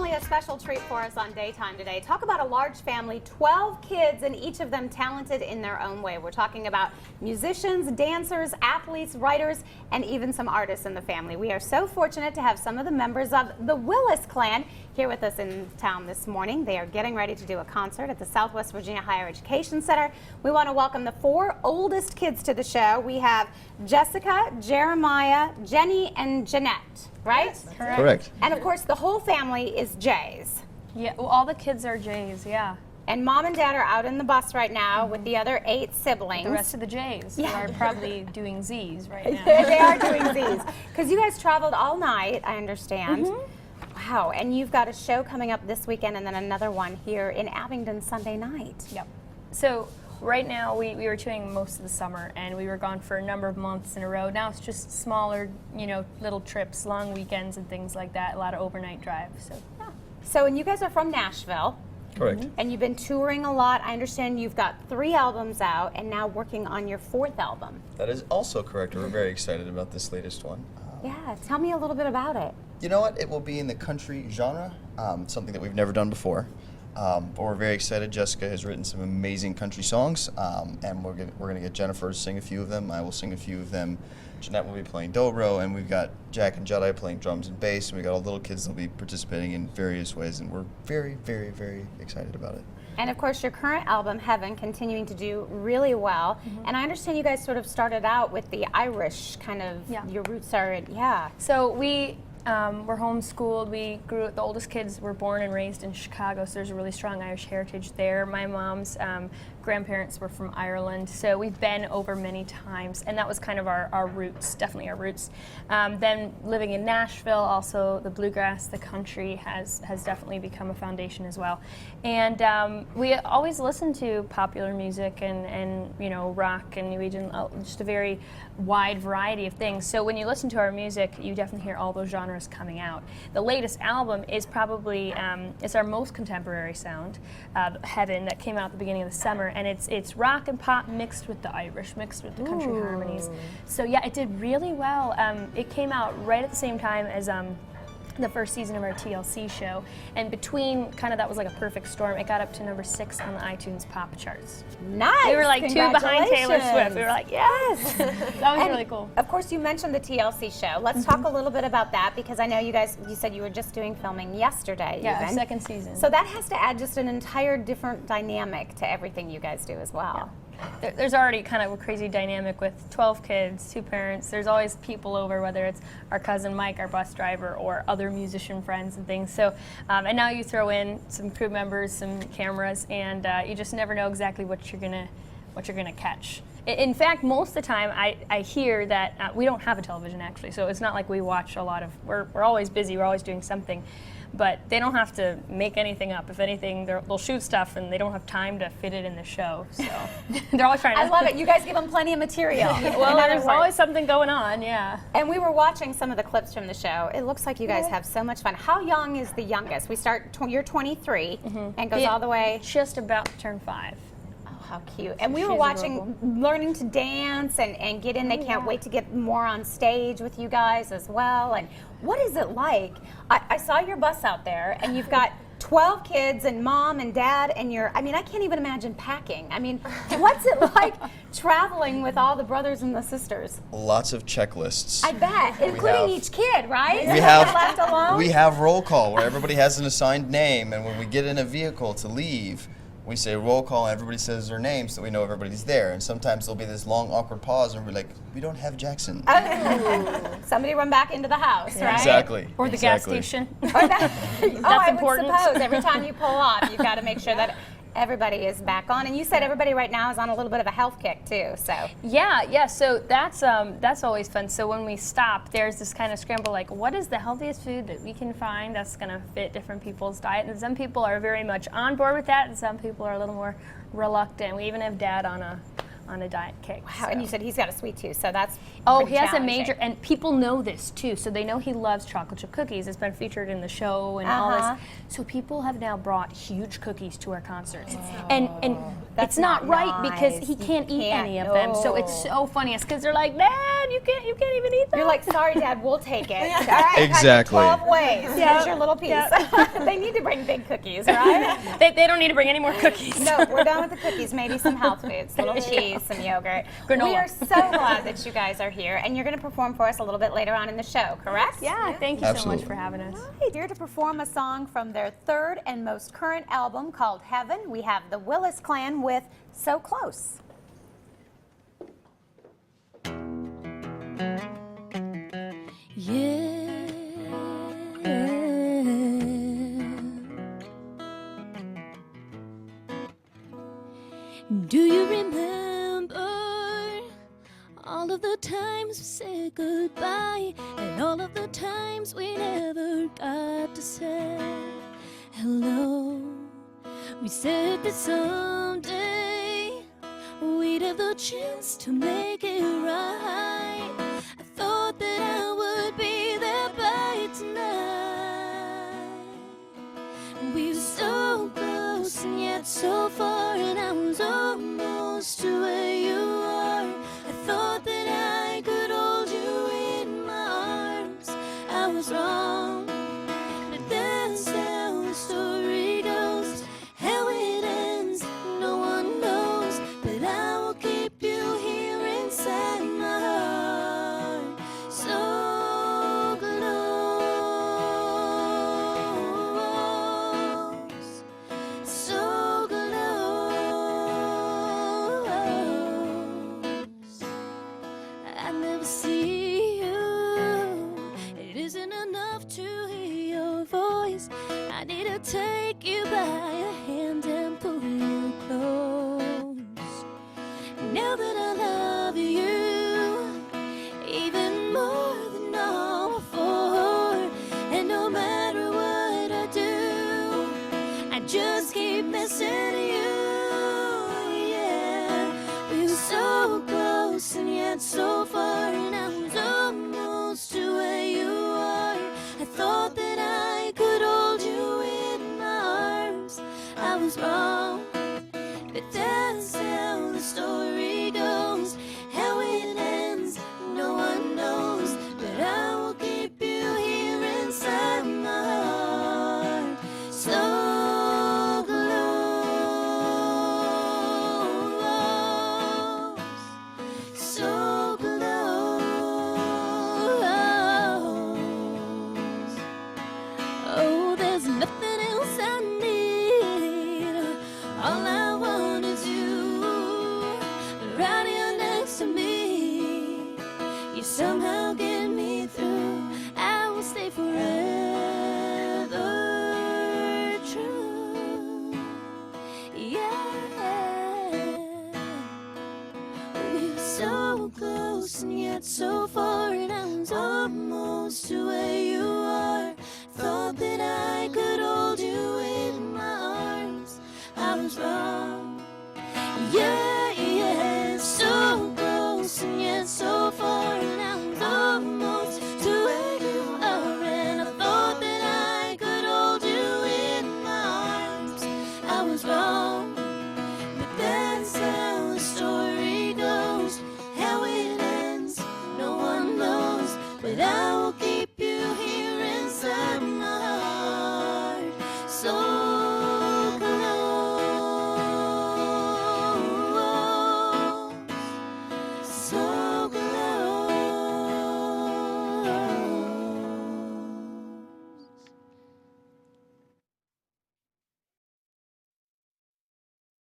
certainly a special treat for us on Daytime today. Talk about a large family, 12 kids, and each of them talented in their own way. We're talking about musicians, dancers, athletes, writers, and even some artists in the family. We are so fortunate to have some of the members of the Willis clan here with us in town this morning. They are getting ready to do a concert at the Southwest Virginia Higher Education Center. We want to welcome the 4 oldest kids to the show. We have Jessica, Jeremiah, Jenny, and Jeanette, right? Yes, correct. And of course, the whole family is Jays. Yeah, well, all the kids are Jays, yeah. And mom and dad are out in the bus right now with the other 8 siblings. The rest of the Jays who are probably doing Z's right now. They are doing Z's. Because you guys traveled all night, I understand. Wow, and you've got a show coming up this weekend and then another one here in Abingdon Sunday night. Yep. So right now we were touring most of the summer and we were gone for a number of months in a row. Now it's just smaller, you know, little trips, long weekends and things like that, a lot of overnight drives. So, yeah. So, and you guys are from Nashville. Correct. And you've been touring a lot. I understand you've got 3 albums out and now working on your 4th album. That is also correct. We're very excited about this latest one. Yeah, tell me a little bit about it. You know what? It will be in the country genre, something that we've never done before. But we're very excited. Jessica has written some amazing country songs, and we're gonna get Jennifer to sing a few of them. I will sing a few of them. Jeanette will be playing dobro, and we've got Jack and Jedi playing drums and bass, and we've got all the little kids that will be participating in various ways, and we're very, very, very excited about it. And of course, your current album, Heaven, continuing to do really well. And I understand you guys sort of started out with the Irish kind of, your roots are, So we were homeschooled. We grew, the oldest kids were born and raised in Chicago, so there's a really strong Irish heritage there. My mom's grandparents were from Ireland, so we've been over many times, and that was kind of our roots, definitely our roots. Then living in Nashville, also the bluegrass, the country has definitely become a foundation as well. And we always listened to popular music and you know, rock and new age and just a very wide variety of things. So when you listen to our music, you definitely hear all those genres coming out. The latest album is probably it's our most contemporary sound, Heaven, that came out at the beginning of the summer, and it's rock and pop mixed with the Irish, mixed with the country harmonies. So yeah, it did really well. It came out right at the same time as the first season of our TLC show, and between kind of that was like a perfect storm. It got up to number 6 on the iTunes pop charts. Nice. We were like 2 behind Taylor Swift. We were like, yes. That was really cool. Of course, you mentioned the TLC show. Let's talk a little bit about that, because I know you guys, you said you were just doing filming yesterday. Yeah, even. 2nd season. So that has to add just an entire different dynamic to everything you guys do as well. There's already kind of a crazy dynamic with 12 kids, 2 parents. There's always people over, whether it's our cousin Mike, our bus driver, or other musician friends and things. So, and now you throw in some crew members, some cameras, and you just never know exactly what you're gonna catch. In fact, most of the time, I hear that we don't have a television actually, so it's not like we watch a lot of. We're always busy. We're always doing something. But they don't have to make anything up. If anything, they'll shoot stuff, and they don't have time to fit it in the show. So they're always trying to. I love it. You guys give them plenty of material. Well, there's always something going on, yeah. And we were watching some of the clips from the show. It looks like you guys have so much fun. How young is the youngest? We start. You're 23, and goes all the way. Just about to turn 5. How cute. And we were watching, learning to dance and get in. They can't wait to get more on stage with you guys as well. And what is it like? I saw your bus out there, and you've got 12 kids and mom and dad, and I mean, I can't even imagine packing. I mean, what's it like traveling with all the brothers and the sisters? Lots of checklists. I bet, including each kid, right? We have, left alone? we have roll call where everybody has an assigned name, and when we get in a vehicle to leave, we say roll call, and everybody says their name so we know everybody's there. And sometimes there'll be this long, awkward pause, and we're like, we don't have Jackson. Somebody run back into the house, right? Exactly. Or the gas station. That's important. I would suppose every time you pull off, you've got to make sure that everybody is back on. And you said everybody right now is on a little bit of a health kick too, so. Yeah, so that's always fun. So when we stop, there's this kind of scramble, like what is the healthiest food that we can find that's gonna fit different people's diet? And some people are very much on board with that, and some people are a little more reluctant. We even have Dad on on a diet kick. Wow, and you said he's got a sweet tooth, so that's Oh, pretty he has a challenging. major, and people know this too, so they know he loves chocolate chip cookies. It's been featured in the show and all this. So people have now brought huge cookies to our concerts, and That's it's not not right because nice. he You can't eat can't. any of them. So it's so funny. It's because they're like, Dad, you can't even eat that. You're like, sorry, Dad, we'll take it. All right, Exactly. 12 ways. Yeah. Here's your little piece. Yeah. They need to bring big cookies, right? they don't need to bring any more cookies. No, we're done with the cookies. Maybe some health foods, little cheese, some yogurt. Granola. We are so glad that you guys are here, and you're going to perform for us a little bit later on in the show, correct? Yeah, thank you so Absolutely. much for having us. Right, here to perform a song from their third and most current album called Heaven, we have the Willis Clan with So Close. Do you remember all of the times we said goodbye and all of the times we never got to say hello? We said that someday we'd have the chance to make it right. I thought that I would be there by tonight. We were so close and yet so far, and I was almost to where you are. I thought that I could hold you in my arms. I was wrong, but that's how the story goes. How it ends, no one knows, but I will keep you here inside my heart. So close, so close. I never see you. It isn't enough to hear your voice. I need to take you by your hand and pull you close. Now that I love you even more than all before, and no matter what I do, I just keep missing you. Yeah, we were so close and yet so far, and I was almost to where you are. I thought that I could hold you in my arms. I was wrong, but that's how the story goes. How it ends, no one knows, but I will keep you here inside my heart. So close, so close. Oh, there's nothing else I need. All I want is you, right here next to me. You somehow get me through. I will stay forever true. Yeah, we were so close and yet so far, and I was almost to where you are. Thought that I could hold you in my arms. I was wrong. Yeah, yeah, so close and yet so